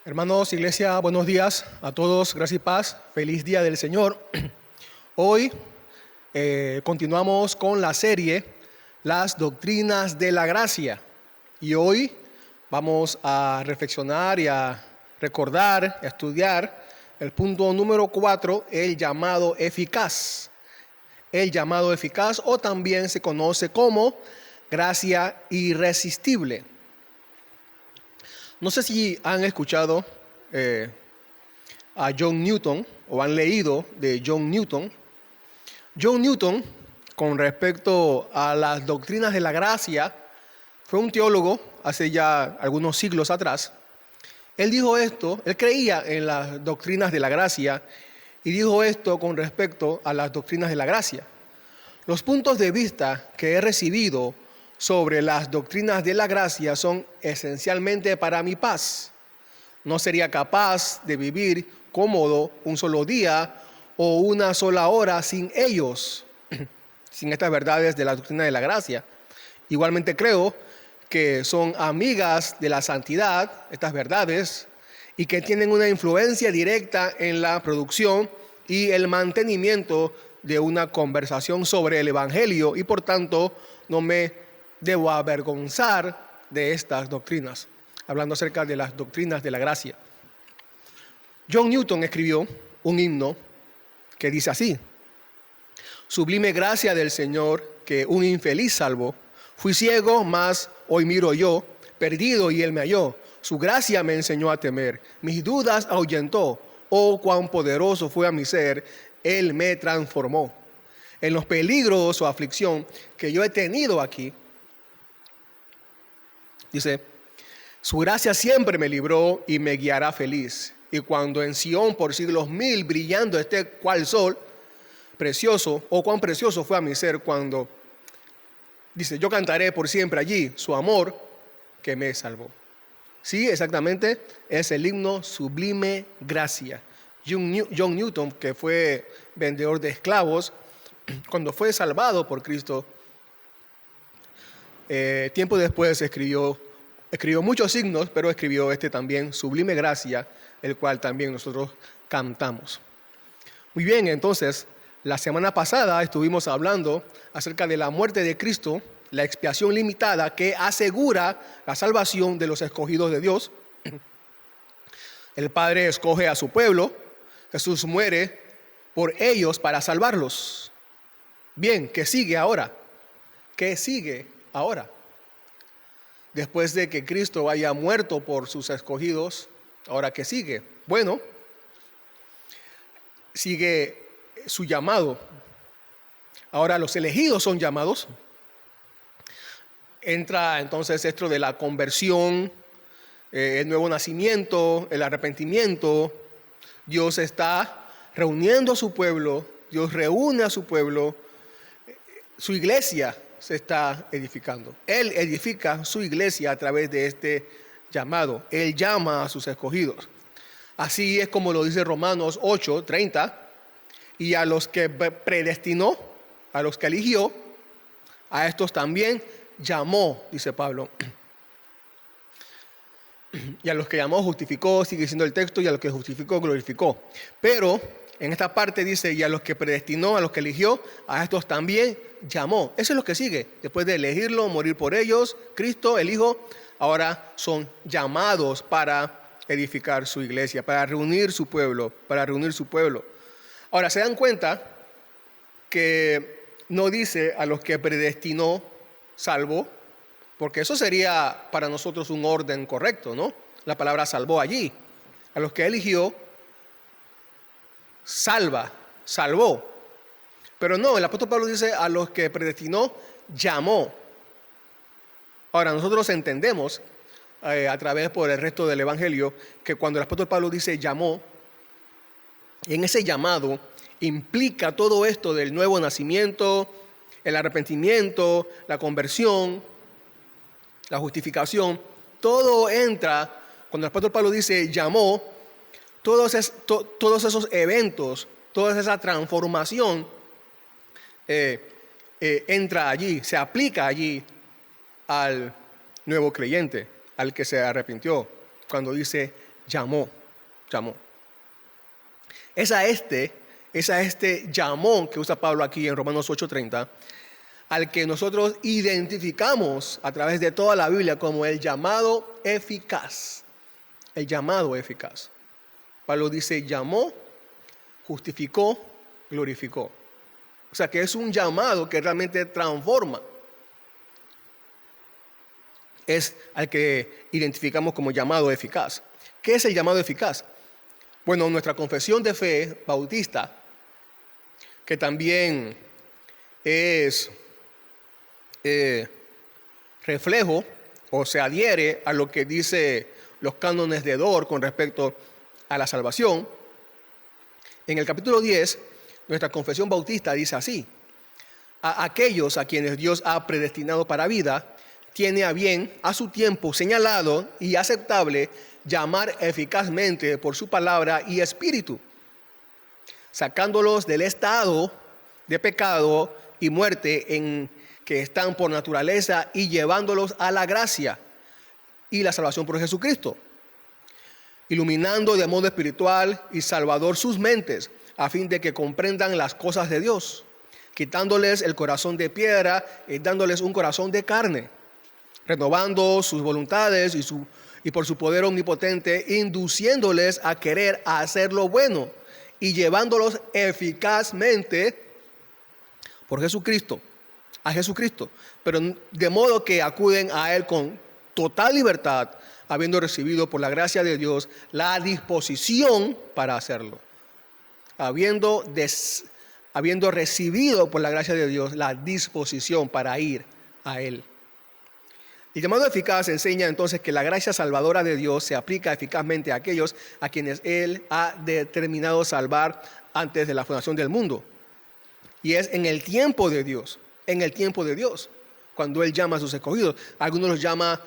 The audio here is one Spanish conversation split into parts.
Hermanos, iglesia, buenos días a todos, gracias y paz, feliz día del Señor. Hoy continuamos con la serie Las Doctrinas de la Gracia y hoy vamos a reflexionar y a recordar, a estudiar el punto número 4, el llamado eficaz. El llamado eficaz, o también se conoce como gracia irresistible. No sé si han escuchado a John Newton o han leído de John Newton. John Newton, con respecto a las doctrinas de la gracia, fue un teólogo hace ya algunos siglos atrás. Él dijo esto, él creía en las doctrinas de la gracia y dijo esto con respecto a las doctrinas de la gracia. Los puntos de vista que he recibido sobre las doctrinas de la gracia son esencialmente para mi paz. No sería capaz de vivir cómodo un solo día o una sola hora sin ellos, sin estas verdades de la doctrina de la gracia. Igualmente creo que son amigas de la santidad, estas verdades, y que tienen una influencia directa en la producción y el mantenimiento de una conversación sobre el Evangelio, y por tanto no me debo avergonzar de estas doctrinas, hablando acerca de las doctrinas de la gracia. John Newton escribió un himno que dice así: sublime gracia del Señor que un infeliz salvó. Fui ciego, mas hoy miro yo, perdido y Él me halló. Su gracia me enseñó a temer, mis dudas ahuyentó. Oh, cuán poderoso fue a mi ser, Él me transformó. En los peligros o aflicción que yo he tenido aquí, dice, su gracia siempre me libró y me guiará feliz. Y cuando en Sión por siglos mil brillando esté cual sol, precioso, cuán precioso fue a mi ser cuando, dice, yo cantaré por siempre allí su amor que me salvó. Sí, exactamente, es el himno Sublime Gracia. John Newton, que fue vendedor de esclavos, cuando fue salvado por Cristo, tiempo después escribió muchos himnos, pero escribió este también, Sublime Gracia, el cual también nosotros cantamos. Muy bien, entonces, la semana pasada estuvimos hablando acerca de la muerte de Cristo, la expiación limitada que asegura la salvación de los escogidos de Dios. El Padre escoge a su pueblo, Jesús muere por ellos para salvarlos. Bien, ¿qué sigue ahora? ¿Qué sigue ahora? Después de que Cristo haya muerto por sus escogidos, ¿ahora qué sigue? Bueno, sigue su llamado. Ahora los elegidos son llamados. Entra entonces esto de la conversión, el nuevo nacimiento, el arrepentimiento. Dios está reuniendo a su pueblo, Dios reúne a su pueblo, su iglesia se está edificando. Él edifica su iglesia a través de este llamado. Él llama a sus escogidos. Así es como lo dice Romanos 8:30. Y a los que predestinó, a los que eligió, a estos también llamó, dice Pablo. Y a los que llamó justificó, sigue diciendo el texto, y a los que justificó glorificó. Pero en esta parte dice, y a los que predestinó, a los que eligió, a estos también llamó. Eso es lo que sigue. Después de elegirlo, morir por ellos, Cristo, el Hijo, ahora son llamados para edificar su iglesia, para reunir su pueblo, Ahora, ¿se dan cuenta que no dice a los que predestinó, salvó? Porque eso sería para nosotros un orden correcto, ¿no? La palabra salvó allí. A los que eligió, salvó. Pero no, el apóstol Pablo dice a los que predestinó, llamó. Ahora, nosotros entendemos a través por el resto del Evangelio que cuando el apóstol Pablo dice llamó, en ese llamado implica todo esto del nuevo nacimiento, el arrepentimiento, la conversión, la justificación. Todo entra, cuando el apóstol Pablo dice llamó, todos esos eventos, toda esa transformación entra allí, se aplica allí al nuevo creyente, al que se arrepintió, cuando dice llamó. Es a este llamó que usa Pablo aquí en Romanos 8:30, al que nosotros identificamos a través de toda la Biblia como el llamado eficaz. El llamado eficaz. Pablo dice, llamó, justificó, glorificó. O sea que es un llamado que realmente transforma. Es al que identificamos como llamado eficaz. ¿Qué es el llamado eficaz? Bueno, nuestra confesión de fe bautista, que también es reflejo o se adhiere a lo que dice los cánones de Dort con respecto a la salvación. En el capítulo 10, nuestra confesión bautista dice así: a aquellos a quienes Dios ha predestinado para vida, tiene a bien, a su tiempo señalado y aceptable, llamar eficazmente por su palabra y espíritu, sacándolos del estado de pecado y muerte en que están por naturaleza y llevándolos a la gracia y la salvación por Jesucristo, iluminando de modo espiritual y salvador sus mentes, a fin de que comprendan las cosas de Dios, quitándoles el corazón de piedra y dándoles un corazón de carne, renovando sus voluntades y por su poder omnipotente, induciéndoles a querer hacer lo bueno y llevándolos eficazmente a Jesucristo, pero de modo que acuden a Él con total libertad, habiendo recibido por la gracia de Dios la disposición para hacerlo. Habiendo recibido por la gracia de Dios la disposición para ir a Él. El llamado eficaz enseña entonces que la gracia salvadora de Dios se aplica eficazmente a aquellos a quienes Él ha determinado salvar antes de la fundación del mundo. Y es en el tiempo de Dios, cuando Él llama a sus escogidos. Algunos los llama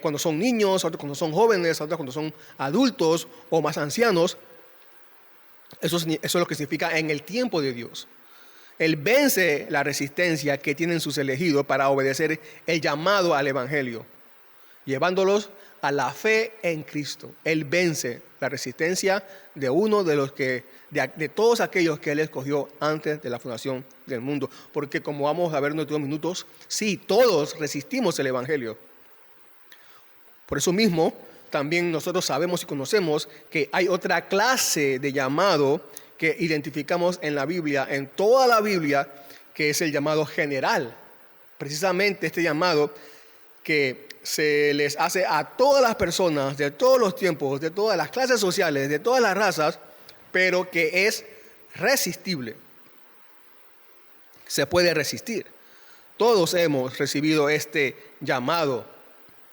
cuando son niños, otros cuando son jóvenes, otros cuando son adultos o más ancianos. Eso es lo que significa en el tiempo de Dios. Él vence la resistencia que tienen sus elegidos para obedecer el llamado al Evangelio, llevándolos a la fe en Cristo. Él vence la resistencia de de todos aquellos que Él escogió antes de la fundación del mundo. Porque como vamos a ver en unos minutos, sí, todos resistimos el Evangelio. Por eso mismo, también nosotros sabemos y conocemos que hay otra clase de llamado que identificamos en la Biblia, en toda la Biblia, que es el llamado general. Precisamente este llamado que se les hace a todas las personas de todos los tiempos, de todas las clases sociales, de todas las razas, pero que es resistible. Se puede resistir. Todos hemos recibido este llamado,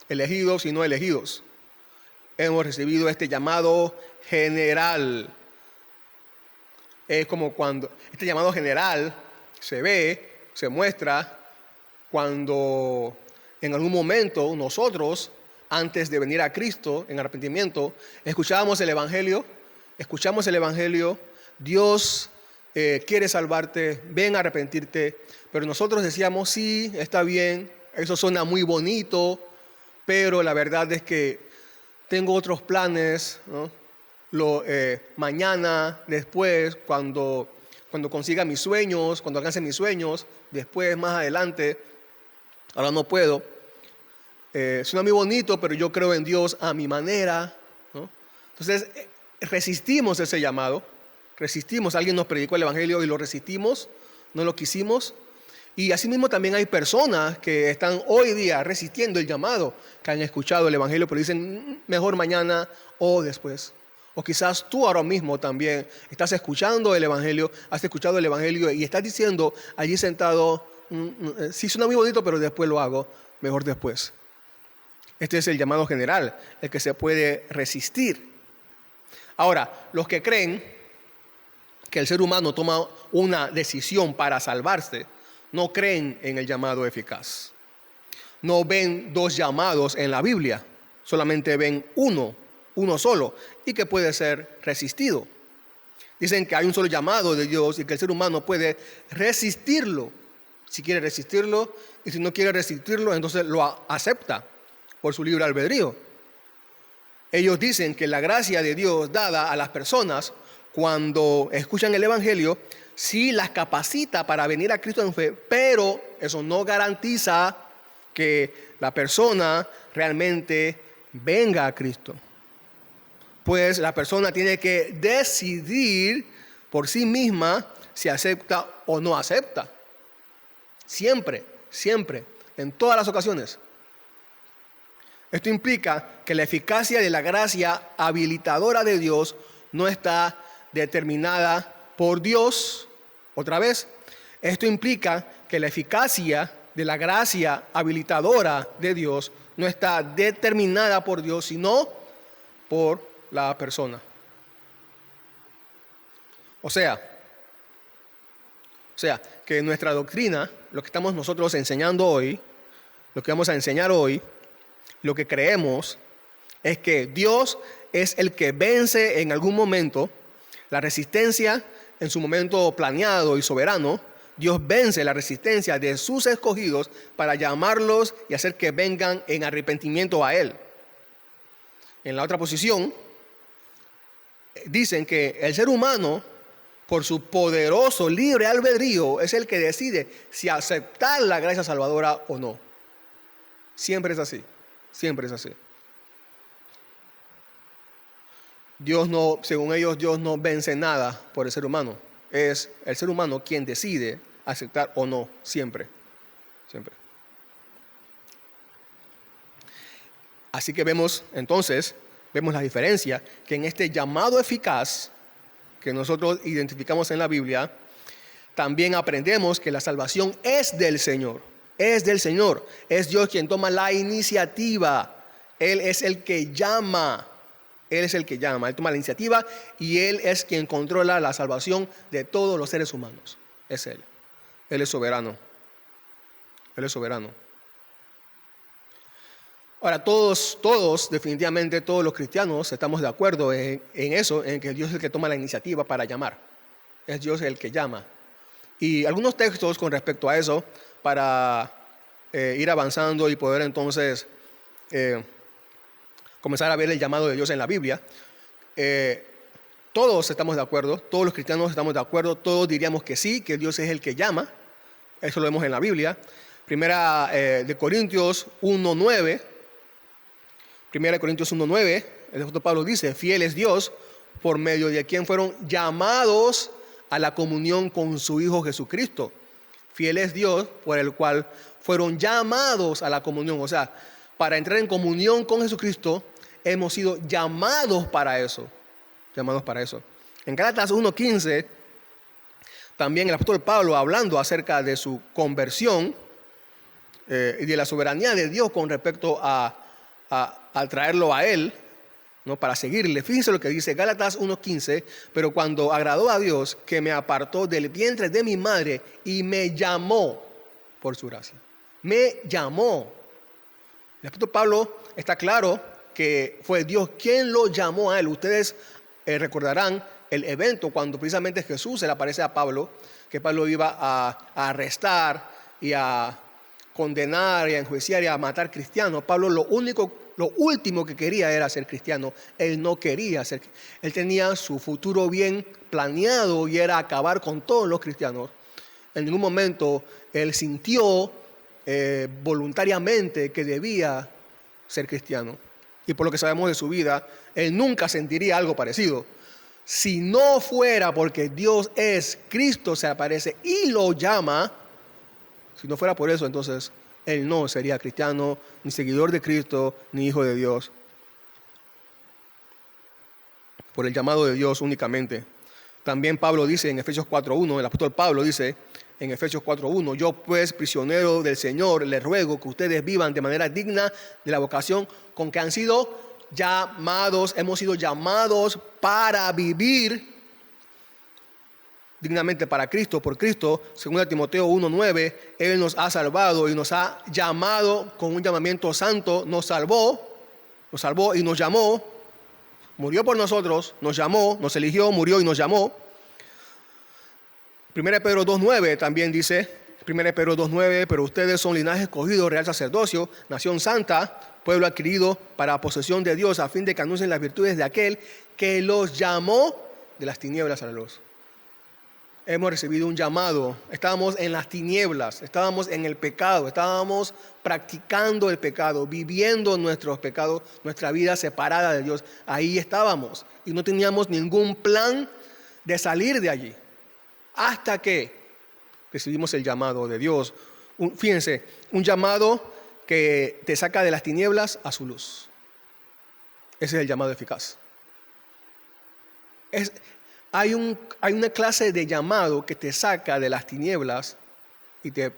elegidos y no elegidos. Hemos recibido este llamado general. Es como cuando este llamado general se muestra cuando en algún momento nosotros, antes de venir a Cristo en arrepentimiento, escuchamos el Evangelio, Dios quiere salvarte, ven a arrepentirte, pero nosotros decíamos, sí, está bien, eso suena muy bonito, pero la verdad es que tengo otros planes, ¿no? Mañana, después, cuando consiga mis sueños, cuando alcance mis sueños, después, más adelante, ahora no puedo. Suena muy bonito, pero yo creo en Dios a mi manera, ¿no? Entonces, resistimos ese llamado, alguien nos predicó el Evangelio y lo resistimos, no lo quisimos. Y asimismo también hay personas que están hoy día resistiendo el llamado, que han escuchado el Evangelio, pero dicen mejor mañana o después. O quizás tú ahora mismo también estás escuchando el Evangelio, has escuchado el Evangelio y estás diciendo allí sentado, sí suena muy bonito, pero después lo hago, mejor después. Este es el llamado general, el que se puede resistir. Ahora, los que creen que el ser humano toma una decisión para salvarse, no creen en el llamado eficaz. No ven dos llamados en la Biblia, solamente ven uno solo, y que puede ser resistido. Dicen que hay un solo llamado de Dios y que el ser humano puede resistirlo, si quiere resistirlo, y si no quiere resistirlo, entonces lo acepta por su libre albedrío. Ellos dicen que la gracia de Dios dada a las personas cuando escuchan el Evangelio sí las capacita para venir a Cristo en fe, pero eso no garantiza que la persona realmente venga a Cristo. Pues la persona tiene que decidir por sí misma si acepta o no acepta. Siempre, siempre, en todas las ocasiones. Esto implica que la eficacia de la gracia habilitadora de Dios no está determinada por Dios. Otra vez, esto implica que la eficacia de la gracia habilitadora de Dios no está determinada por Dios, sino por la persona. O sea, que nuestra doctrina, lo que estamos nosotros enseñando hoy, lo que vamos a enseñar hoy, lo que creemos es que Dios es el que vence en algún momento la resistencia en su momento planeado y soberano. Dios vence la resistencia de sus escogidos para llamarlos y hacer que vengan en arrepentimiento a Él. En la otra posición, dicen que el ser humano, por su poderoso libre albedrío, es el que decide si aceptar la gracia salvadora o no. Siempre es así. Siempre es así. Dios no, según ellos, Dios no vence nada por el ser humano. Es el ser humano quien decide aceptar o no, siempre. Siempre. Así que vemos la diferencia que en este llamado eficaz que nosotros identificamos en la Biblia, también aprendemos que la salvación es del Señor. Es del Señor. Es Dios quien toma la iniciativa. Él es el que llama. Él es el que llama. Él toma la iniciativa y Él es quien controla la salvación de todos los seres humanos. Es Él. Él es soberano. Él es soberano. Ahora, definitivamente todos los cristianos estamos de acuerdo en eso, en que Dios es el que toma la iniciativa para llamar. Es Dios el que llama. Y algunos textos con respecto a eso, para ir avanzando y poder entonces comenzar a ver el llamado de Dios en la Biblia. Todos estamos de acuerdo, todos los cristianos estamos de acuerdo, todos diríamos que sí, que Dios es el que llama. Eso lo vemos en la Biblia. Primera de Corintios 1:9. Primera de Corintios 1:9, el apóstol Pablo dice: fiel es Dios, por medio de quien fueron llamados a la comunión con su Hijo Jesucristo. Fiel es Dios, por el cual fueron llamados a la comunión. O sea, para entrar en comunión con Jesucristo, hemos sido llamados para eso. Llamados para eso. En Gálatas 1:15, también el apóstol Pablo, hablando acerca de su conversión y de la soberanía de Dios con respecto a traerlo a Él, ¿no? Para seguirle. Fíjense lo que dice Gálatas 1:15: pero cuando agradó a Dios, que me apartó del vientre de mi madre y me llamó por su gracia. Me llamó. El apóstol Pablo está claro que fue Dios quien lo llamó a él. Ustedes recordarán el evento cuando precisamente Jesús se le aparece a Pablo, que Pablo iba a arrestar y a condenar y a enjuiciar y a matar cristianos. Pablo lo último que quería era ser cristiano. Él no quería ser. Él tenía su futuro bien planeado y era acabar con todos los cristianos. En ningún momento él sintió voluntariamente que debía ser cristiano. Y por lo que sabemos de su vida, él nunca sentiría algo parecido. Si no fuera porque Dios es Cristo, se aparece y lo llama. Si no fuera por eso, entonces él no sería cristiano, ni seguidor de Cristo, ni hijo de Dios. Por el llamado de Dios únicamente. También Pablo dice en Efesios 4:1, el apóstol Pablo dice en Efesios 4:1: yo pues, prisionero del Señor, les ruego que ustedes vivan de manera digna de la vocación con que han sido llamados. Hemos sido llamados para vivir dignamente para Cristo, por Cristo. Según Timoteo 1:9, Él nos ha salvado y nos ha llamado con un llamamiento santo. Nos salvó y nos llamó. Murió por nosotros, nos llamó, nos eligió, murió y nos llamó. 1 Pedro 2:9 también dice 1 Pedro 2:9, pero ustedes son linaje escogido, real sacerdocio, nación santa, pueblo adquirido para posesión de Dios, a fin de que anuncien las virtudes de aquel que los llamó de las tinieblas a la luz. Hemos recibido un llamado. Estábamos en las tinieblas, estábamos en el pecado, estábamos practicando el pecado, viviendo nuestros pecados, nuestra vida separada de Dios. Ahí estábamos y no teníamos ningún plan de salir de allí hasta que recibimos el llamado de Dios. Fíjense, un llamado que te saca de las tinieblas a su luz. Ese es el llamado eficaz. Hay una clase de llamado que te saca de las tinieblas y te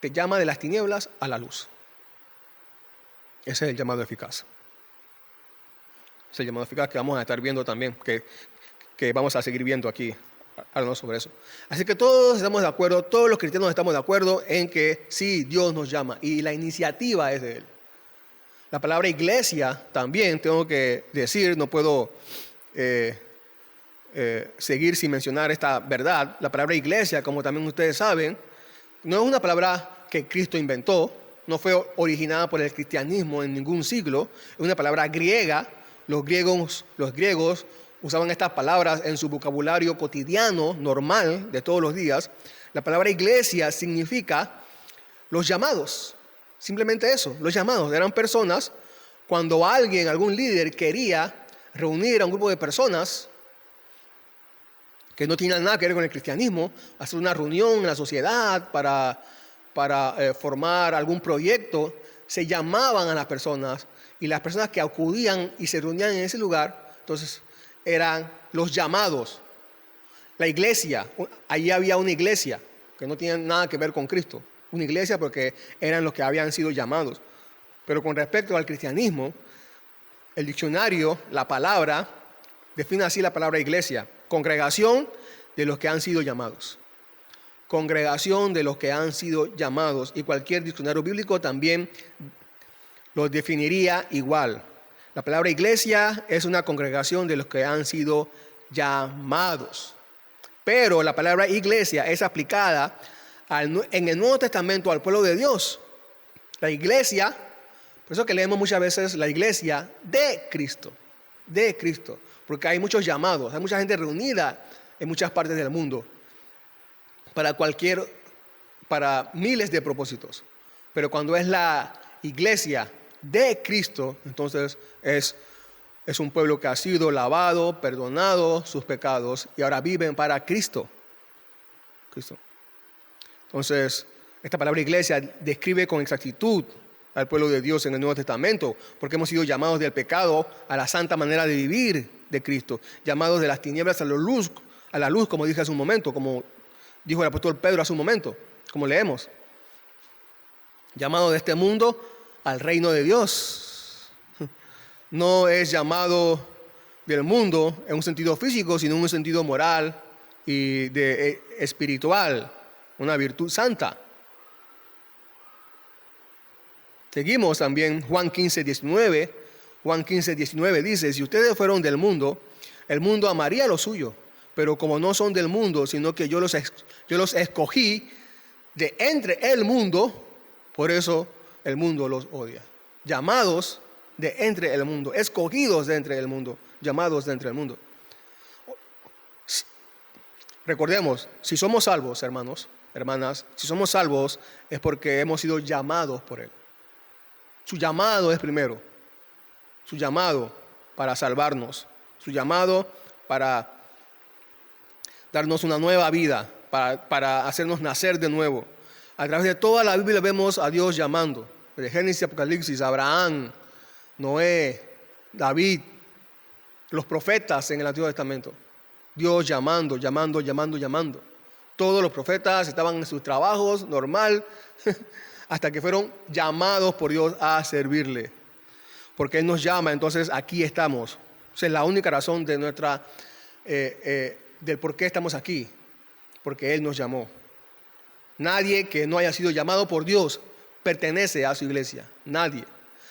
llama de las tinieblas a la luz. Ese es el llamado eficaz. Es el llamado eficaz que vamos a estar viendo también, que vamos a seguir viendo aquí, hablando sobre eso. Así que todos estamos de acuerdo, todos los cristianos estamos de acuerdo en que sí, Dios nos llama y la iniciativa es de Él. La palabra iglesia también tengo que decir, no puedo seguir sin mencionar esta verdad. La palabra iglesia, como también ustedes saben, no es una palabra que Cristo inventó, no fue originada por el cristianismo en ningún siglo, es una palabra griega. Los griegos usaban estas palabras en su vocabulario cotidiano, normal, de todos los días. La palabra iglesia significa los llamados, simplemente eso, los llamados. Eran personas, cuando algún líder quería reunir a un grupo de personas que no tenían nada que ver con el cristianismo, hacer una reunión en la sociedad para formar algún proyecto, se llamaban a las personas y las personas que acudían y se reunían en ese lugar, entonces eran los llamados. La iglesia, allí había una iglesia que no tenía nada que ver con Cristo, una iglesia porque eran los que habían sido llamados. Pero con respecto al cristianismo, el diccionario, la palabra, define así la palabra iglesia: congregación de los que han sido llamados. Congregación de los que han sido llamados. Y cualquier diccionario bíblico también lo definiría igual. La palabra iglesia es una congregación de los que han sido llamados. Pero la palabra iglesia es aplicada en el Nuevo Testamento al pueblo de Dios. La iglesia, por eso que leemos muchas veces la iglesia de Cristo, porque hay muchos llamados, hay mucha gente reunida en muchas partes del mundo para miles de propósitos. Pero cuando es la iglesia de Cristo, entonces es un pueblo que ha sido lavado, perdonado sus pecados y ahora viven para Cristo. Entonces, esta palabra iglesia describe con exactitud al pueblo de Dios en el Nuevo Testamento, porque hemos sido llamados del pecado a la santa manera de vivir de Cristo, llamados de las tinieblas a la luz, como dije hace un momento, como dijo el apóstol Pedro hace un momento, como leemos. Llamado de este mundo al reino de Dios. No es llamado del mundo en un sentido físico, sino en un sentido moral y espiritual, una virtud santa. Seguimos también Juan 15:19. Juan 15:19 dice: si ustedes fueron del mundo, el mundo amaría lo suyo. Pero como no son del mundo, sino que yo los escogí de entre el mundo, por eso el mundo los odia. Llamados de entre el mundo, escogidos de entre el mundo, llamados de entre el mundo. Recordemos, si somos salvos, hermanos, hermanas, si somos salvos es porque hemos sido llamados por Él. Su llamado es primero, su llamado para salvarnos, su llamado para darnos una nueva vida, para hacernos nacer de nuevo. A través de toda la Biblia vemos a Dios llamando, de Génesis y Apocalipsis, Abraham, Noé, David, los profetas en el Antiguo Testamento. Dios llamando. Todos los profetas estaban en sus trabajos normal, hasta que fueron llamados por Dios a servirle. Porque Él nos llama, entonces aquí estamos. Esa es la única razón de del por qué estamos aquí, porque Él nos llamó. Nadie que no haya sido llamado por Dios pertenece a su iglesia. Nadie.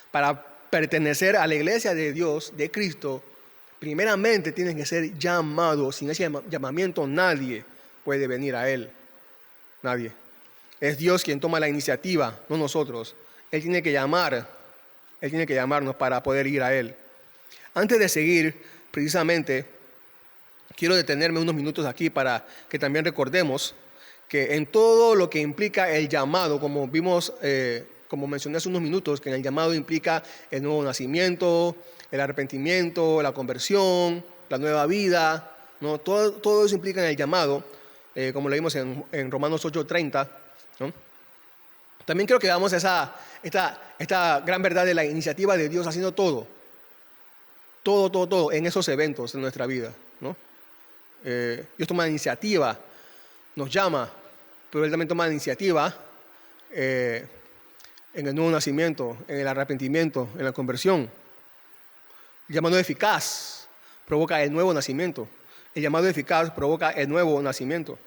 Para pertenecer a la iglesia de Dios, de Cristo, primeramente tienes que ser llamado. Sin ese llamamiento nadie puede venir a Él. Nadie. Es Dios quien toma la iniciativa, no nosotros. Él tiene que llamarnos para poder ir a Él. Antes de seguir, precisamente, quiero detenerme unos minutos aquí para que también recordemos que en todo lo que implica el llamado, como vimos, como mencioné hace unos minutos, que en el llamado implica el nuevo nacimiento, el arrepentimiento, la conversión, la nueva vida, ¿no? Todo eso implica en el llamado, como leímos en Romanos 8:30, ¿no? También creo que damos esta gran verdad de la iniciativa de Dios haciendo todo en esos eventos en nuestra vida, ¿no? Dios toma la iniciativa, nos llama, pero Él también toma la iniciativa en el nuevo nacimiento, en el arrepentimiento, en la conversión. El llamado eficaz provoca el nuevo nacimiento. El llamado eficaz provoca el nuevo nacimiento.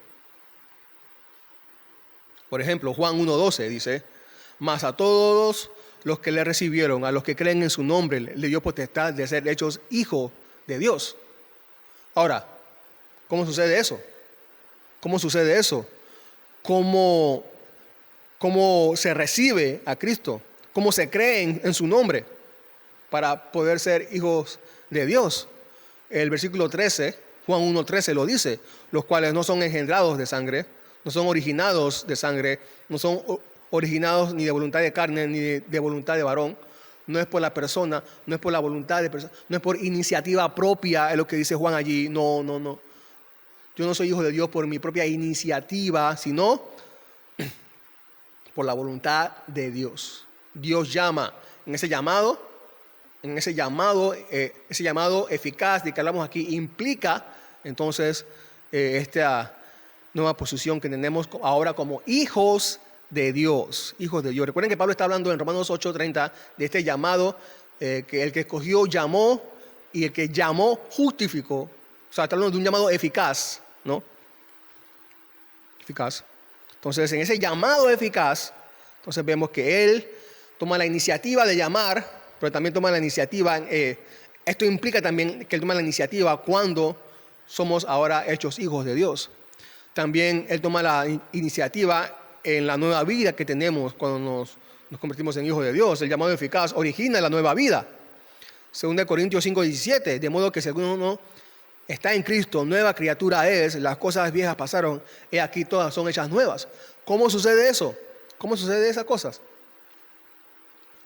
Por ejemplo, Juan 1:12 dice: mas a todos los que le recibieron, a los que creen en su nombre, le dio potestad de ser hechos hijos de Dios. Ahora, ¿cómo sucede eso? ¿Cómo sucede eso? ¿Cómo se recibe a Cristo? ¿Cómo se cree en su nombre para poder ser hijos de Dios? El versículo 13, Juan 1:13 lo dice: los cuales no son engendrados de sangre, no son originados de sangre, no son originados ni de voluntad de carne, ni de voluntad de varón. No es por la persona, no es por la voluntad de persona, no es por iniciativa propia, es lo que dice Juan allí. No. Yo no soy hijo de Dios por mi propia iniciativa, sino por la voluntad de Dios. Dios llama. Ese llamado eficaz de que hablamos aquí implica entonces esta nueva posición que tenemos ahora como hijos de Dios. Hijos de Dios. Recuerden que Pablo está hablando en Romanos 8:30 de este llamado, que el que escogió llamó y el que llamó justificó. O sea, está hablando de un llamado eficaz, ¿no? Eficaz. Entonces, en ese llamado eficaz, entonces vemos que Él toma la iniciativa de llamar, pero también toma la iniciativa. Esto implica también que Él toma la iniciativa cuando somos ahora hechos hijos de Dios. También Él toma la iniciativa en la nueva vida que tenemos cuando nos convertimos en hijos de Dios. El llamado eficaz origina la nueva vida. 2 Corintios 5:17, de modo que si alguno está en Cristo, nueva criatura es, las cosas viejas pasaron, y aquí todas son hechas nuevas. ¿Cómo sucede eso? ¿Cómo sucede esas cosas?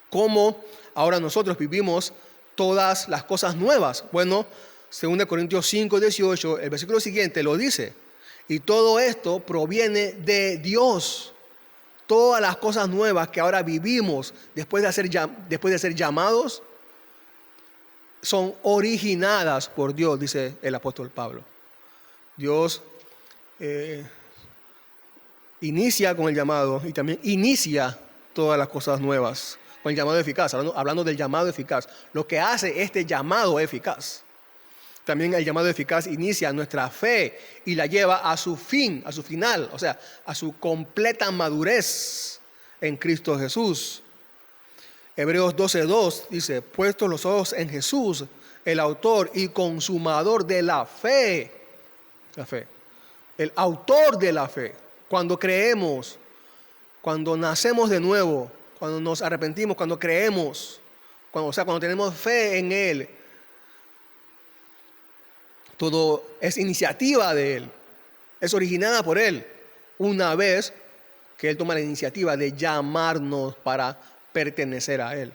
¿Cómo ahora nosotros vivimos todas las cosas nuevas? Bueno, 2 Corintios 5:18, el versículo siguiente lo dice: y todo esto proviene de Dios. Todas las cosas nuevas que ahora vivimos después de ser llamados son originadas por Dios, dice el apóstol Pablo. Dios inicia con el llamado y también inicia todas las cosas nuevas con el llamado eficaz, hablando del llamado eficaz, lo que hace este llamado eficaz. También el llamado eficaz inicia nuestra fe y la lleva a su fin, a su final, o sea, a su completa madurez en Cristo Jesús. Hebreos 12:2 dice: puestos los ojos en Jesús, el autor y consumador de la fe. La fe. El autor de la fe. Cuando creemos, cuando nacemos de nuevo, cuando nos arrepentimos, cuando creemos, cuando tenemos fe en Él, todo es iniciativa de Él, es originada por Él, una vez que Él toma la iniciativa de llamarnos para pertenecer a Él.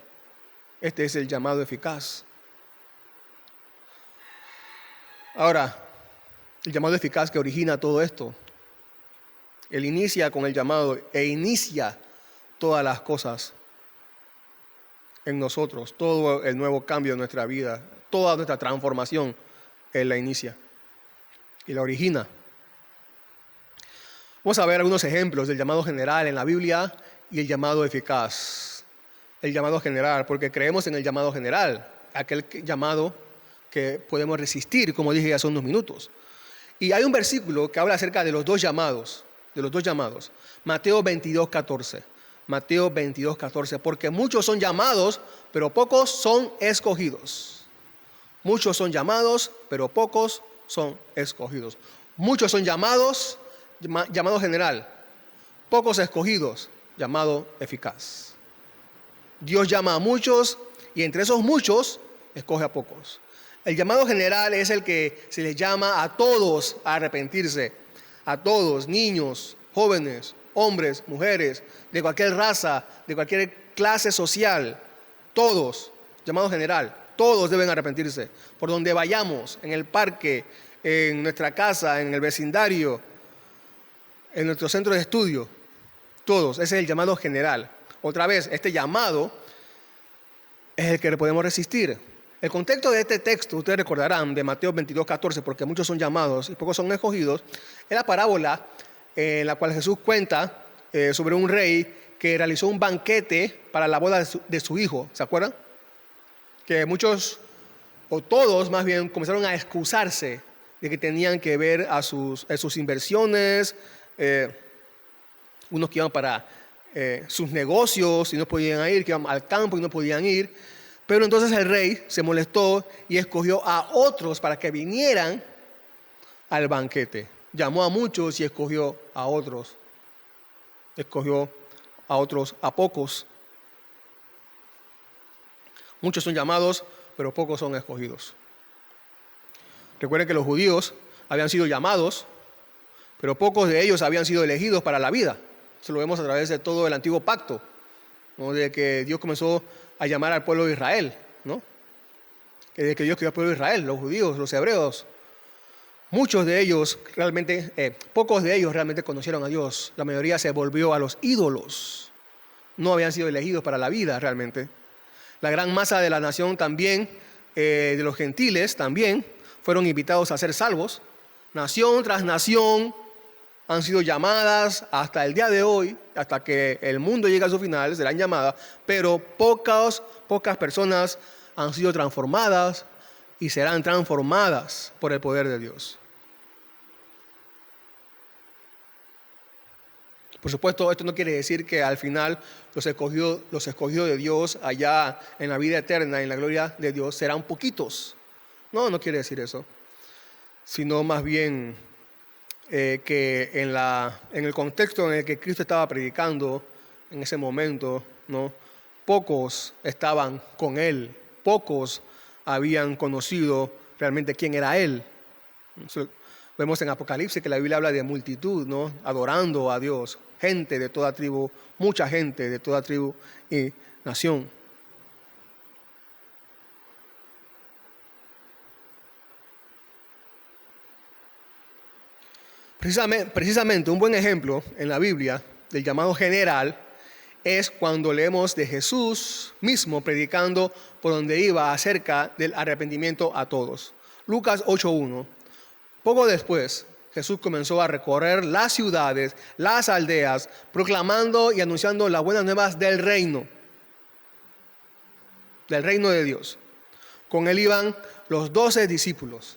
Este es el llamado eficaz. Ahora, el llamado eficaz que origina todo esto, Él inicia con el llamado e inicia todas las cosas en nosotros, todo el nuevo cambio de nuestra vida, toda nuestra transformación. Él la inicia y la origina. Vamos a ver algunos ejemplos del llamado general en la Biblia y el llamado eficaz. El llamado general, porque creemos en el llamado general, aquel llamado que podemos resistir, como dije hace unos minutos. Y hay un versículo que habla acerca de los dos llamados, Mateo 22:14. Mateo 22:14, porque muchos son llamados, pero pocos son escogidos. Muchos son llamados, pero pocos son escogidos. Muchos son llamados, llamado general. Pocos escogidos, llamado eficaz. Dios llama a muchos y entre esos muchos escoge a pocos. El llamado general es el que se les llama a todos a arrepentirse. A todos, niños, jóvenes, hombres, mujeres, de cualquier raza, de cualquier clase social. Todos, llamado general, todos deben arrepentirse. Por donde vayamos, en el parque, en nuestra casa, en el vecindario, en nuestro centro de estudio. Todos, ese es el llamado general. Otra vez, este llamado es el que podemos resistir. El contexto de este texto, ustedes recordarán, de Mateo 22:14, porque muchos son llamados y pocos son escogidos, es la parábola en la cual Jesús cuenta sobre un rey que realizó un banquete para la boda de su hijo. ¿Se acuerdan? Que muchos, o todos más bien, comenzaron a excusarse de que tenían que ver a sus inversiones, unos que iban para sus negocios y no podían ir, que iban al campo y no podían ir. Pero entonces el rey se molestó y escogió a otros para que vinieran al banquete. Llamó a muchos y escogió a otros. Escogió a otros, a pocos. Muchos son llamados, pero pocos son escogidos. Recuerden que los judíos habían sido llamados, pero pocos de ellos habían sido elegidos para la vida. Eso lo vemos a través de todo el antiguo pacto, ¿no? De que Dios comenzó a llamar al pueblo de Israel, ¿no? Desde que Dios creó al pueblo de Israel, los judíos, los hebreos. Muchos de ellos realmente, pocos de ellos realmente conocieron a Dios. La mayoría se volvió a los ídolos. No habían sido elegidos para la vida realmente. La gran masa de la nación también, de los gentiles también, fueron invitados a ser salvos. Nación tras nación han sido llamadas hasta el día de hoy, hasta que el mundo llegue a su final, serán llamadas, pero pocas personas han sido transformadas y serán transformadas por el poder de Dios. Por supuesto, esto no quiere decir que al final los escogidos de Dios allá en la vida eterna, en la gloria de Dios, serán poquitos. No quiere decir eso, sino más bien que en el contexto en el que Cristo estaba predicando en ese momento, ¿no? Pocos estaban con Él, pocos habían conocido realmente quién era Él. Vemos en Apocalipsis que la Biblia habla de multitud, ¿no? Adorando a Dios, gente de toda tribu, mucha gente de toda tribu y nación. Precisamente un buen ejemplo en la Biblia del llamado general es cuando leemos de Jesús mismo predicando por donde iba acerca del arrepentimiento a todos. Lucas 8:1. Poco después, Jesús comenzó a recorrer las ciudades, las aldeas, proclamando y anunciando las buenas nuevas del reino de Dios. Con él iban los 12 discípulos,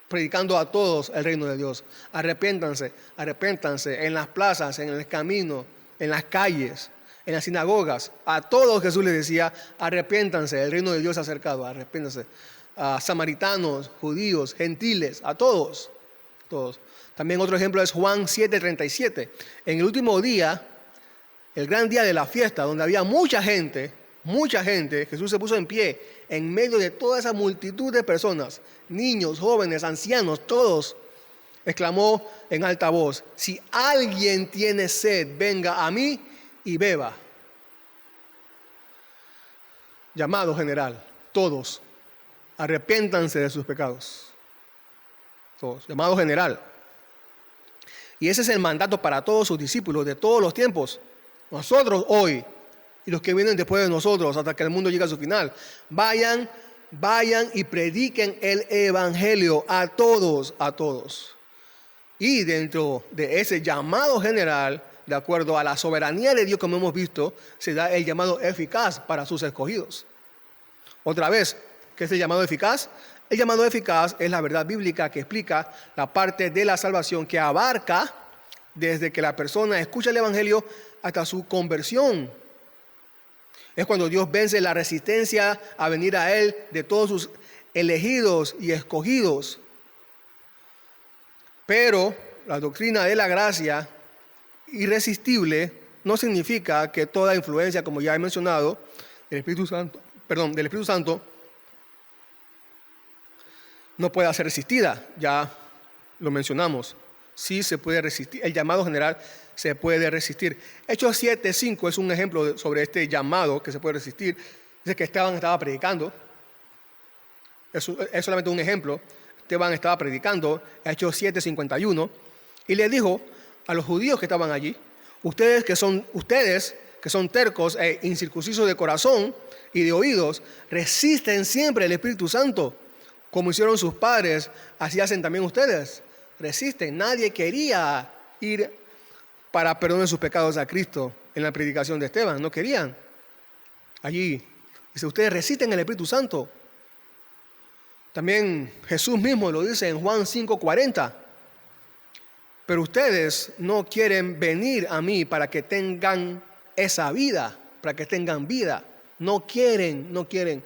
predicando a todos el reino de Dios. Arrepiéntanse en las plazas, en el camino, en las calles, en las sinagogas. A todos Jesús les decía, arrepiéntanse, el reino de Dios se ha acercado, arrepiéntanse. A samaritanos, judíos, gentiles, a todos. También otro ejemplo es Juan 7:37. En el último día, el gran día de la fiesta, donde había mucha gente, Jesús se puso en pie en medio de toda esa multitud de personas, niños, jóvenes, ancianos, todos, exclamó en alta voz, si alguien tiene sed, venga a mí y beba. Llamado general, todos, arrepiéntanse de sus pecados. Todos, llamado general. Y ese es el mandato para todos sus discípulos de todos los tiempos. Nosotros hoy y los que vienen después de nosotros hasta que el mundo llegue a su final. Vayan y prediquen el evangelio a todos. Y dentro de ese llamado general, de acuerdo a la soberanía de Dios, como hemos visto, se da el llamado eficaz para sus escogidos. Otra vez, ¿qué es el llamado eficaz? El llamado eficaz es la verdad bíblica que explica la parte de la salvación que abarca desde que la persona escucha el evangelio hasta su conversión. Es cuando Dios vence la resistencia a venir a Él de todos sus elegidos y escogidos. Pero la doctrina de la gracia irresistible no significa que toda influencia, como ya he mencionado, del Espíritu Santo, no pueda ser resistida. Ya lo mencionamos. Sí se puede resistir. El llamado general se puede resistir. Hechos 7:5 es un ejemplo sobre este llamado que se puede resistir. Dice que Esteban estaba predicando. Es solamente un ejemplo. Esteban estaba predicando, Hechos 7:51, y le dijo a los judíos que estaban allí: ustedes que son tercos e incircuncisos de corazón y de oídos, resisten siempre el Espíritu Santo, como hicieron sus padres, así hacen también ustedes. Resisten. Nadie quería ir para perdón de sus pecados a Cristo en la predicación de Esteban. No querían. Allí dice: ustedes resisten el Espíritu Santo. También Jesús mismo lo dice en Juan 5:40. Pero ustedes no quieren venir a mí para que tengan esa vida, para que tengan vida. No quieren.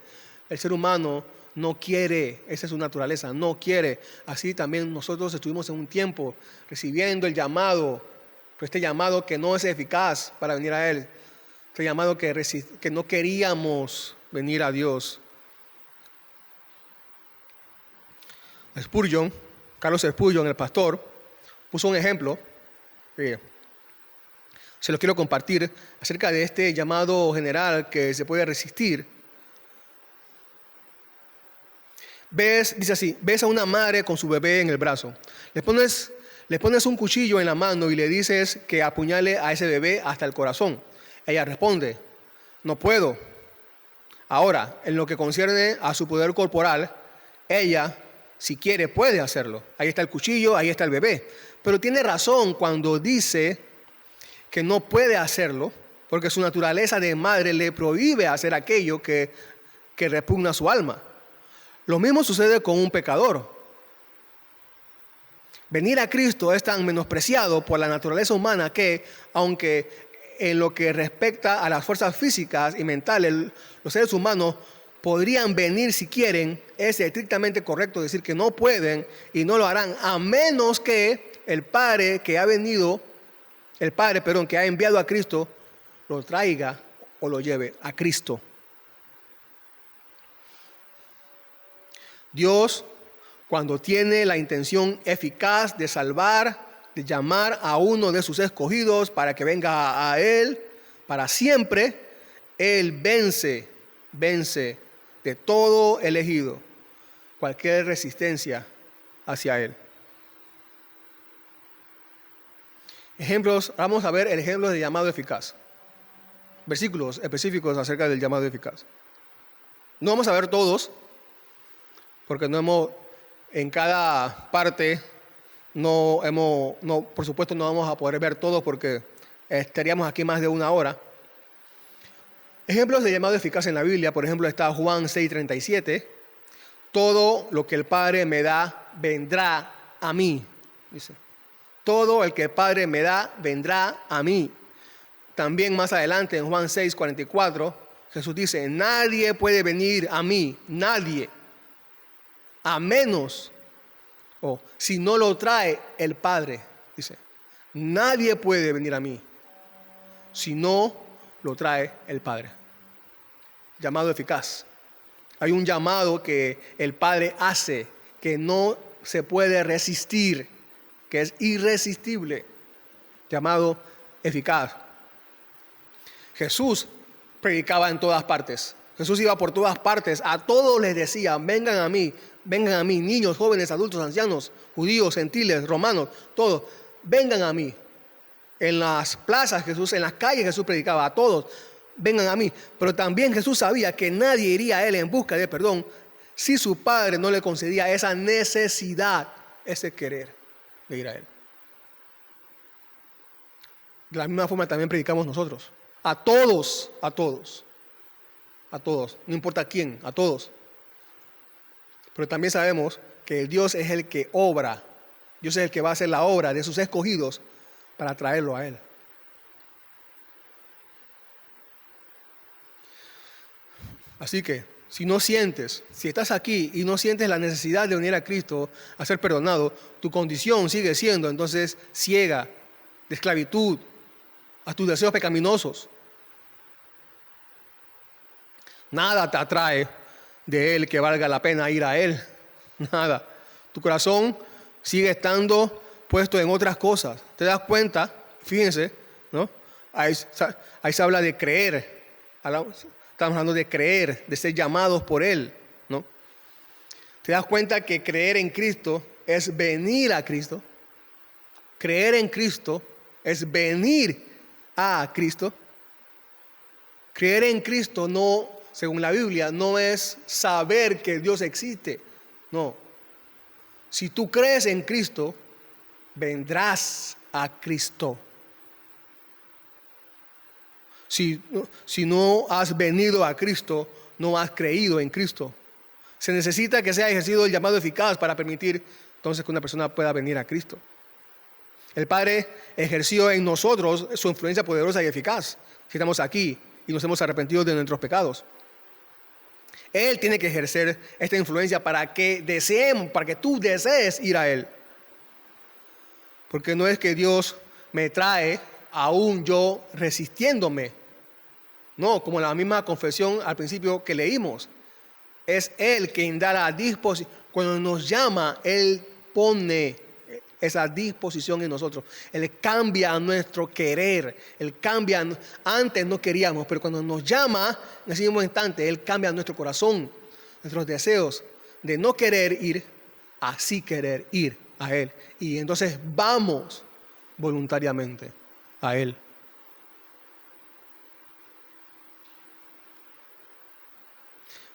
El ser humano no quiere, esa es su naturaleza, no quiere. Así también nosotros estuvimos en un tiempo recibiendo el llamado, pero este llamado que no es eficaz para venir a Él. Este llamado que no queríamos venir a Dios. Carlos Spurgeon, el pastor, puso un ejemplo, se lo quiero compartir, acerca de este llamado general que se puede resistir. Dice así: ves a una madre con su bebé en el brazo, le pones un cuchillo en la mano y le dices que apuñale a ese bebé hasta el corazón. Ella responde: no puedo. Ahora, en lo que concierne a su poder corporal, ella, si quiere, puede hacerlo. Ahí está el cuchillo, ahí está el bebé. Pero tiene razón cuando dice que no puede hacerlo, porque su naturaleza de madre le prohíbe hacer aquello que repugna su alma. Lo mismo sucede con un pecador. Venir a Cristo es tan menospreciado por la naturaleza humana que, aunque en lo que respecta a las fuerzas físicas y mentales, los seres humanos podrían venir si quieren, es estrictamente correcto decir que no pueden y no lo harán, a menos que el Padre que ha enviado a Cristo, lo traiga o lo lleve a Cristo. Dios, cuando tiene la intención eficaz de salvar, de llamar a uno de sus escogidos para que venga a Él para siempre, Él vence de todo elegido cualquier resistencia hacia Él. Vamos a ver el ejemplo de llamado eficaz. Versículos específicos acerca del llamado eficaz. No vamos a ver todos, porque en cada parte por supuesto no vamos a poder ver todos porque estaríamos aquí más de una hora. Ejemplos de llamado eficaz en la Biblia, por ejemplo, está Juan 6:37. Todo lo que el Padre me da, vendrá a mí. Dice, todo el que el Padre me da, vendrá a mí. También más adelante, en Juan 6:44, Jesús dice: nadie puede venir a mí, nadie, a menos, si no lo trae el Padre. Dice, nadie puede venir a mí, si no lo trae el Padre. Llamado eficaz. Hay un llamado que el Padre hace que no se puede resistir, que es irresistible. Llamado eficaz. Jesús predicaba en todas partes. Jesús iba por todas partes. A todos les decía: vengan a mí, niños, jóvenes, adultos, ancianos, judíos, gentiles, romanos, todos, vengan a mí. En las plazas en las calles Jesús predicaba a todos: vengan a mí. Pero también Jesús sabía que nadie iría a Él en busca de perdón si su Padre no le concedía esa necesidad, ese querer de ir a Él. De la misma forma también predicamos nosotros. A todos, no importa quién, a todos. Pero también sabemos que Dios es el que obra, Dios es el que va a hacer la obra de sus escogidos para traerlo a Él. Así que, si estás aquí y no sientes la necesidad de venir a Cristo a ser perdonado, tu condición sigue siendo entonces ciega, de esclavitud, a tus deseos pecaminosos. Nada te atrae de Él que valga la pena ir a Él. Nada. Tu corazón sigue estando puesto en otras cosas. ¿Te das cuenta? Fíjense, ¿no? Ahí se habla de creer. Estamos hablando de creer, de ser llamados por Él, ¿no? ¿Te das cuenta que creer en Cristo es venir a Cristo? Creer en Cristo es venir a Cristo. Creer en Cristo no, según la Biblia, no es saber que Dios existe. No. Si tú crees en Cristo, vendrás a Cristo. Si no has venido a Cristo, no has creído en Cristo. Se necesita que sea ejercido el llamado eficaz para permitir entonces que una persona pueda venir a Cristo. El Padre ejerció en nosotros su influencia poderosa y eficaz. Si estamos aquí y nos hemos arrepentido de nuestros pecados, Él tiene que ejercer esta influencia para que tú desees ir a Él. Porque no es que Dios me trae aún yo resistiéndome. No, como la misma confesión al principio que leímos. Es Él quien da la disposición. Cuando nos llama, Él pone esa disposición en nosotros. Él cambia nuestro querer. Él cambia. Antes no queríamos, pero cuando nos llama, en ese mismo instante, Él cambia nuestro corazón, nuestros deseos de no querer ir a sí querer ir a Él. Y entonces vamos voluntariamente a Él.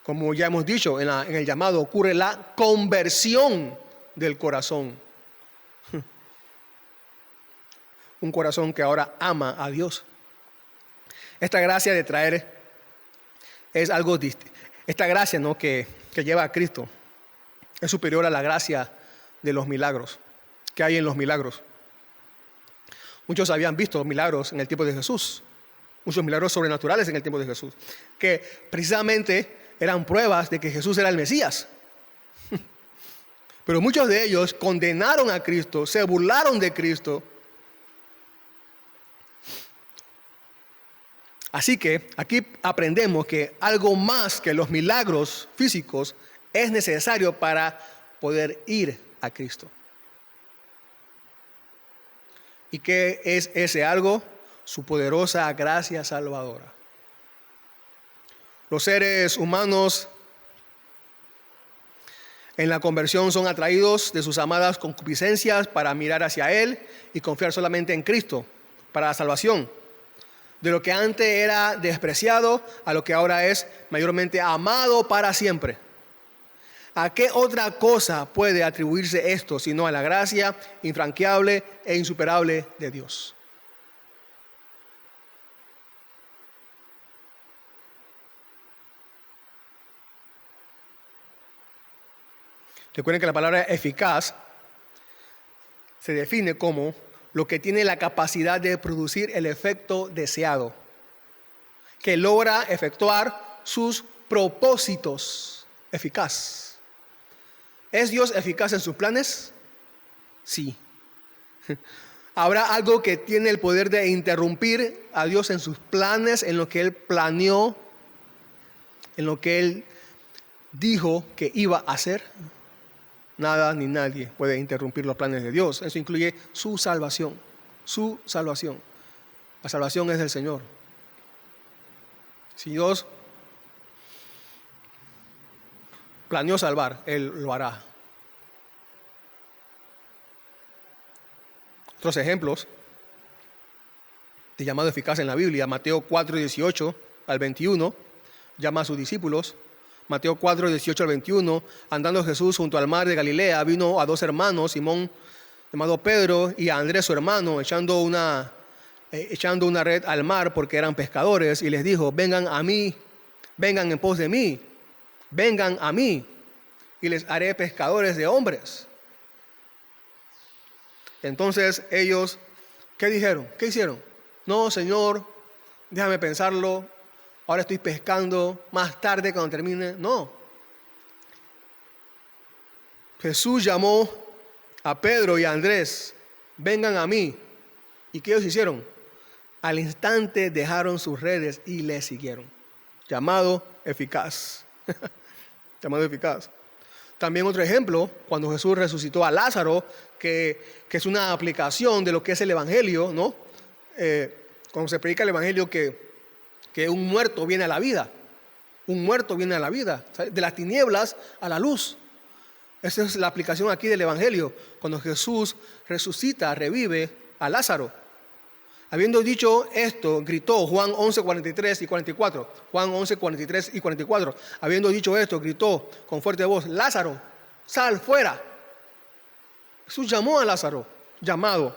Como ya hemos dicho, en el llamado ocurre la conversión del corazón. Un corazón que ahora ama a Dios. Esta gracia de traer es algo distinto. Esta gracia, ¿no?, que lleva a Cristo es superior a la gracia de los milagros que hay en los milagros. Muchos habían visto milagros en el tiempo de Jesús. Muchos milagros sobrenaturales en el tiempo de Jesús. Que precisamente eran pruebas de que Jesús era el Mesías. Pero muchos de ellos condenaron a Cristo, se burlaron de Cristo. Así que aquí aprendemos que algo más que los milagros físicos es necesario para poder ir a Cristo. ¿Y qué es ese algo? Su poderosa gracia salvadora. Los seres humanos en la conversión son atraídos de sus amadas concupiscencias para mirar hacia Él y confiar solamente en Cristo para la salvación. De lo que antes era despreciado a lo que ahora es mayormente amado para siempre. ¿A qué otra cosa puede atribuirse esto sino a la gracia infranqueable e insuperable de Dios? Recuerden que la palabra eficaz se define como lo que tiene la capacidad de producir el efecto deseado, que logra efectuar sus propósitos. Eficaz. ¿Es Dios eficaz en sus planes? Sí. ¿Habrá algo que tiene el poder de interrumpir a Dios en sus planes, en lo que Él planeó, en lo que Él dijo que iba a hacer? Nada ni nadie puede interrumpir los planes de Dios. Eso incluye su salvación. Su salvación. La salvación es del Señor. Si Dios planeó salvar, Él lo hará. Otros ejemplos de llamado eficaz en la Biblia. Mateo 4, 18 al 21. Llama a sus discípulos. Mateo 4, 18 al 21, andando Jesús junto al mar de Galilea, vino a dos hermanos, Simón llamado Pedro y a Andrés su hermano, echando una red al mar porque eran pescadores, y les dijo: vengan a mí, vengan en pos de mí, vengan a mí, y les haré pescadores de hombres. Entonces ellos, ¿qué dijeron? ¿Qué hicieron? No, Señor, déjame pensarlo. Ahora estoy pescando, más tarde cuando termine. No. Jesús llamó a Pedro y a Andrés: vengan a mí. ¿Y qué ellos hicieron? al instante dejaron sus redes y le siguieron. Llamado eficaz. Llamado eficaz. También otro ejemplo, cuando Jesús resucitó a Lázaro, que es una aplicación de lo que es el Evangelio, ¿no? Cuando se predica el Evangelio que un muerto viene a la vida. Un muerto viene a la vida, ¿sabes? De las tinieblas a la luz. Esa es la aplicación aquí del Evangelio, cuando Jesús resucita, revive a Lázaro. Habiendo dicho esto, gritó Juan 11, 43 y 44. Juan 11, 43 y 44. Habiendo dicho esto, gritó con fuerte voz: Lázaro, sal fuera. Jesús llamó a Lázaro, llamado.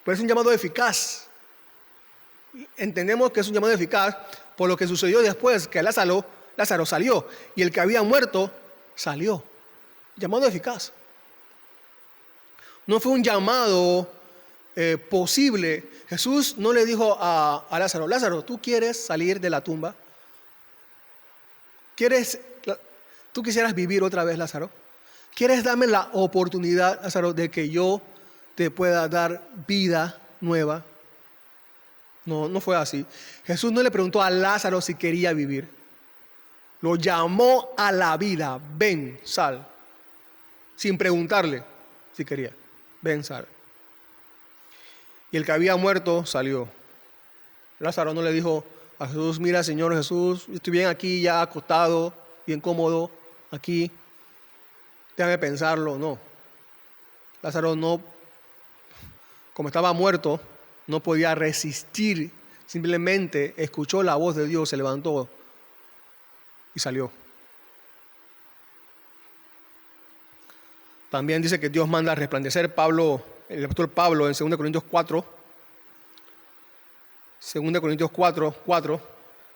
Pero es un llamado eficaz. Entendemos que es un llamado eficaz por lo que sucedió después, que Lázaro salió y el que había muerto salió. Llamado eficaz. No fue un llamado posible. Jesús no le dijo a Lázaro: Lázaro, ¿tú quieres salir de la tumba? ¿Tú quisieras vivir otra vez, Lázaro? ¿Quieres darme la oportunidad, Lázaro, de que yo te pueda dar vida nueva? No fue así. Jesús no le preguntó a Lázaro si quería vivir. Lo llamó a la vida. Ven, sal. Sin preguntarle si quería. Ven, sal. Y el que había muerto salió. Lázaro no le dijo a Jesús: mira, Señor Jesús, estoy bien aquí ya acostado, bien cómodo aquí. Déjame pensarlo. No. Lázaro no, como estaba muerto, no podía resistir. Simplemente escuchó la voz de Dios, se levantó y salió. También dice que Dios manda a resplandecer. El apóstol Pablo en 2 Corintios 4,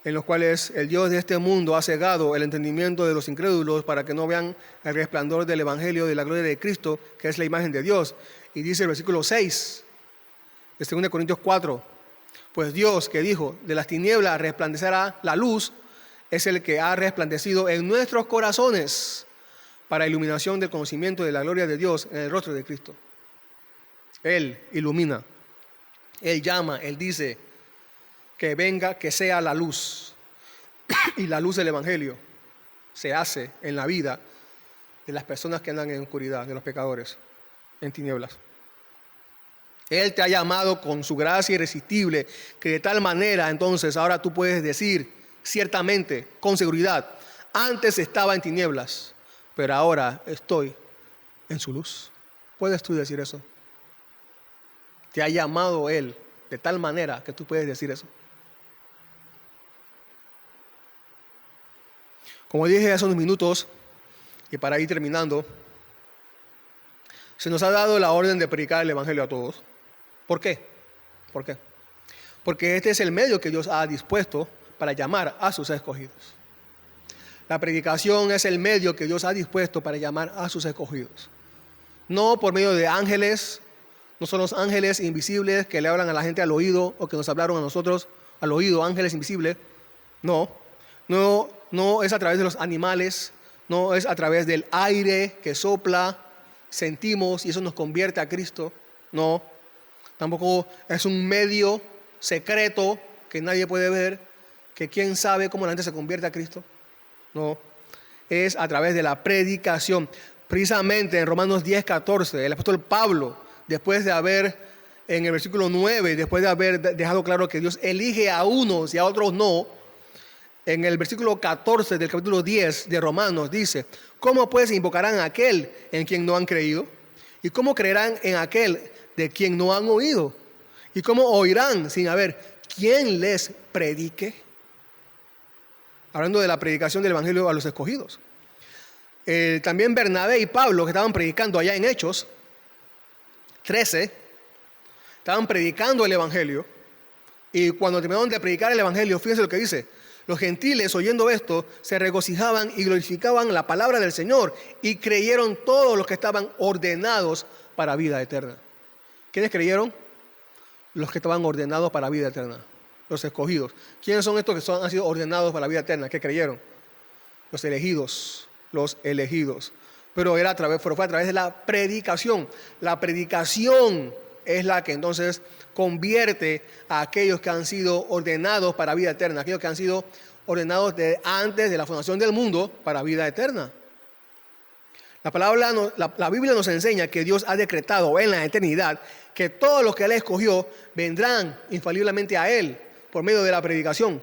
en los cuales el Dios de este mundo ha cegado el entendimiento de los incrédulos para que no vean el resplandor del evangelio de la gloria de Cristo, que es la imagen de Dios. Y dice el versículo 6 de 2 Corintios 4, pues Dios, que dijo: de las tinieblas resplandecerá la luz, es el que ha resplandecido en nuestros corazones para iluminación del conocimiento de la gloria de Dios en el rostro de Cristo. Él ilumina, Él llama, Él dice que venga, que sea la luz. Y la luz del evangelio se hace en la vida de las personas que andan en oscuridad, de los pecadores, en tinieblas. Él te ha llamado con su gracia irresistible, que de tal manera entonces ahora tú puedes decir ciertamente, con seguridad: antes estaba en tinieblas, pero ahora estoy en su luz. ¿Puedes tú decir eso? Te ha llamado Él de tal manera que tú puedes decir eso. Como dije hace unos minutos, y para ir terminando, se nos ha dado la orden de predicar el evangelio a todos. ¿Por qué? ¿Por qué? Porque este es el medio que Dios ha dispuesto para llamar a sus escogidos. La predicación es el medio que Dios ha dispuesto para llamar a sus escogidos. No por medio de ángeles, no son los ángeles invisibles que le hablan a la gente al oído o que nos hablaron a nosotros al oído, ángeles invisibles. No es a través de los animales, no es a través del aire que sopla, sentimos y eso nos convierte a Cristo. No. Tampoco es un medio secreto que nadie puede ver, que quién sabe cómo la gente se convierte a Cristo. No, es a través de la predicación. Precisamente en Romanos 10, 14, el apóstol Pablo, después de haber, en el versículo 9, después de haber dejado claro que Dios elige a unos y a otros no, en el versículo 14 del capítulo 10 de Romanos dice: ¿cómo pues invocarán a aquel en quien no han creído? ¿Y cómo creerán en aquel de quien no han oído? ¿Y cómo oirán sin haber quien les predique? Hablando de la predicación del evangelio a los escogidos. También Bernabé y Pablo, que estaban predicando allá en Hechos 13, estaban predicando el evangelio. Y cuando terminaron de predicar el evangelio, fíjense lo que dice: los gentiles, oyendo esto, se regocijaban y glorificaban la palabra del Señor, y creyeron todos los que estaban ordenados para vida eterna. ¿Quiénes creyeron? Los que estaban ordenados para vida eterna, los escogidos. ¿Quiénes son estos que han sido ordenados para la vida eterna? ¿Qué creyeron? Los elegidos. Pero fue a través de la predicación. La predicación es la que entonces convierte a aquellos que han sido ordenados para vida eterna, aquellos que han sido ordenados antes de la fundación del mundo para vida eterna. La Biblia nos enseña que Dios ha decretado en la eternidad que todos los que Él escogió vendrán infaliblemente a Él por medio de la predicación.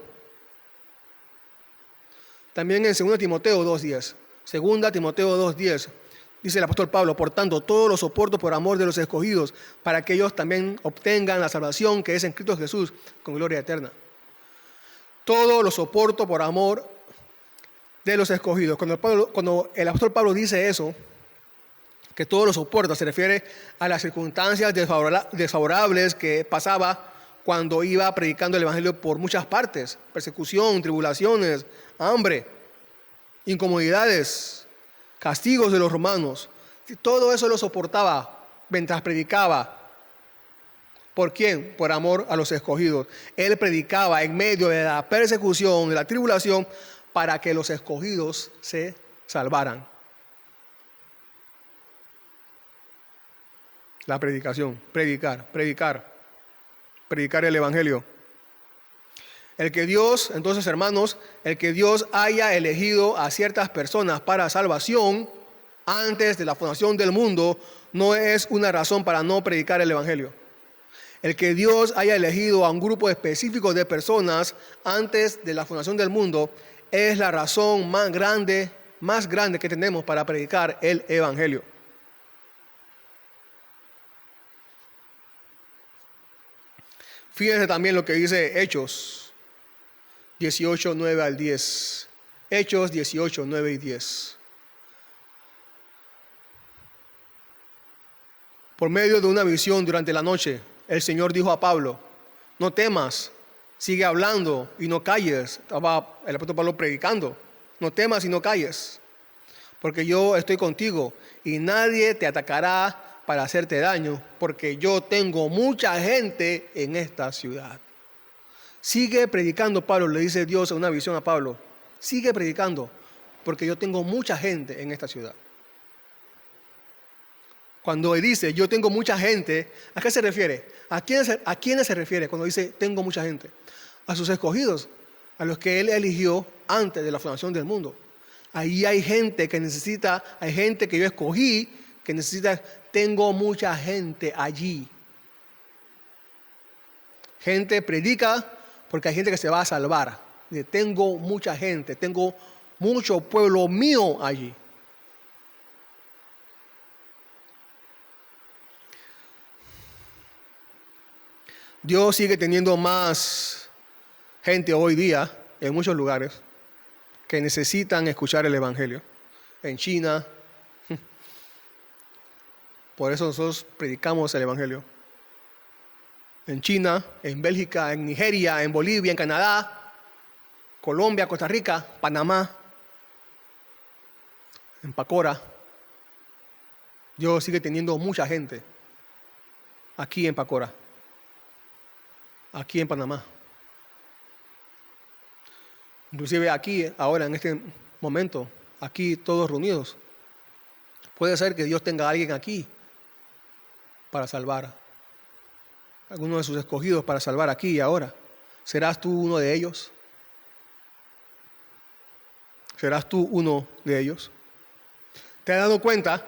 También en 2 Timoteo 2:10. 2 Timoteo 2:10 dice el apóstol Pablo: por tanto, todo lo soporto por amor de los escogidos, para que ellos también obtengan la salvación que es en Cristo Jesús con gloria eterna. Todo lo soporto por amor de los escogidos. Cuando el apóstol Pablo dice eso, que todo lo soporta, se refiere a las circunstancias desfavorables que pasaba cuando iba predicando el evangelio por muchas partes: persecución, tribulaciones, hambre, incomodidades, castigos de los romanos. Todo eso lo soportaba mientras predicaba. ¿Por quién? Por amor a los escogidos. Él predicaba en medio de la persecución, de la tribulación, para que los escogidos se salvaran. La predicación, predicar el evangelio. Entonces, hermanos, el que Dios haya elegido a ciertas personas para salvación antes de la fundación del mundo no es una razón para no predicar el evangelio. El que Dios haya elegido a un grupo específico de personas antes de la fundación del mundo es la razón más grande que tenemos para predicar el evangelio. Fíjense también lo que dice Hechos 18, 9 al 10. Hechos 18, 9 y 10. Por medio de una visión durante la noche, el Señor dijo a Pablo: no temas, sigue hablando y no calles. Estaba el apóstol Pablo predicando: no temas y no calles, porque yo estoy contigo y nadie te atacará para hacerte daño, porque yo tengo mucha gente en esta ciudad. Sigue predicando, Pablo, le dice Dios en una visión a Pablo. Sigue predicando, porque yo tengo mucha gente en esta ciudad. Cuando él dice yo tengo mucha gente, ¿a qué se refiere? ¿A quiénes se refiere cuando dice tengo mucha gente? A sus escogidos, a los que él eligió antes de la fundación del mundo. Ahí hay gente que necesita, hay gente que yo escogí que necesita. Tengo mucha gente allí. Gente predica porque hay gente que se va a salvar. Tengo mucha gente, tengo mucho pueblo mío allí. Dios sigue teniendo más gente hoy día en muchos lugares que necesitan escuchar el evangelio. En China, por eso nosotros predicamos el evangelio. En China, en Bélgica, en Nigeria, en Bolivia, en Canadá, Colombia, Costa Rica, Panamá, en Pacora. Dios sigue teniendo mucha gente aquí en Pacora, aquí en Panamá. Inclusive aquí, ahora, en este momento, aquí todos reunidos. Puede ser que Dios tenga a alguien aquí para salvar, alguno de sus escogidos para salvar aquí y ahora. ¿Serás tú uno de ellos? ¿Serás tú uno de ellos? ¿Te has dado cuenta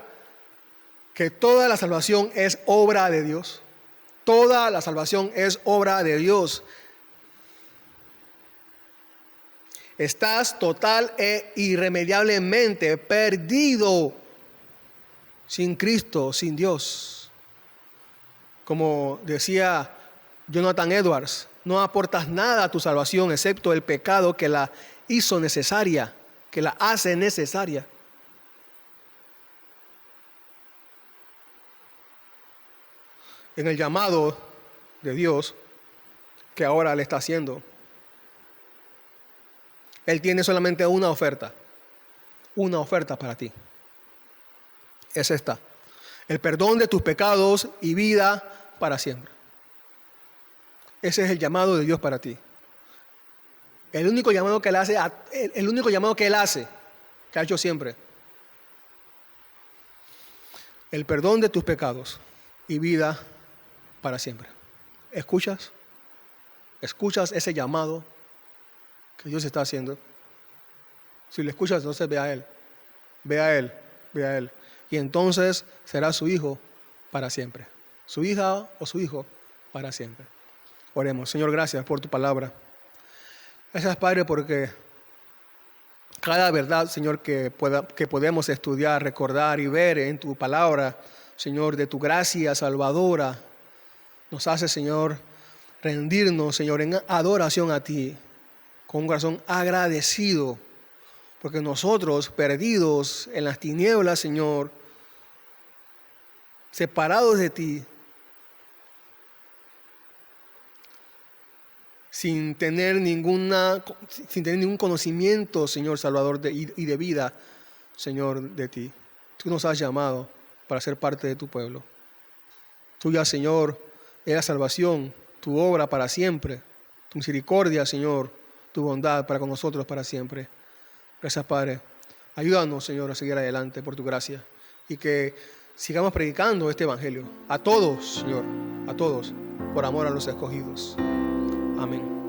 que toda la salvación es obra de Dios? Toda la salvación es obra de Dios. Estás total e irremediablemente perdido sin Cristo, sin Dios. Como decía Jonathan Edwards, no aportas nada a tu salvación excepto el pecado que la hizo necesaria, que la hace necesaria. En el llamado de Dios que ahora le está haciendo, Él tiene solamente una oferta para ti. Es esta: el perdón de tus pecados y vida para siempre. Ese es el llamado de Dios para ti. El único llamado que Él hace, que ha hecho siempre. El perdón de tus pecados y vida para siempre. ¿Escuchas? ¿Escuchas ese llamado que Dios está haciendo? Si lo escuchas, entonces ve a Él. Ve a Él, ve a Él. Y entonces será su hijo para siempre. Su hija o su hijo para siempre. Oremos. Señor, gracias por tu palabra. Gracias, Padre, porque cada verdad, Señor, que podemos estudiar, recordar y ver en tu palabra, Señor, de tu gracia salvadora, nos hace, Señor, rendirnos, Señor, en adoración a ti, con un corazón agradecido, porque nosotros, perdidos en las tinieblas, Señor, separados de ti, sin tener ningún conocimiento, Señor Salvador, y de vida, Señor, de ti. Tú nos has llamado para ser parte de tu pueblo. Tuya, Señor, es la salvación, tu obra para siempre, tu misericordia, Señor, tu bondad para con nosotros para siempre. Gracias, Padre. Ayúdanos, Señor, a seguir adelante por tu gracia y que sigamos predicando este evangelio a todos, Señor, a todos, por amor a los escogidos. Amén.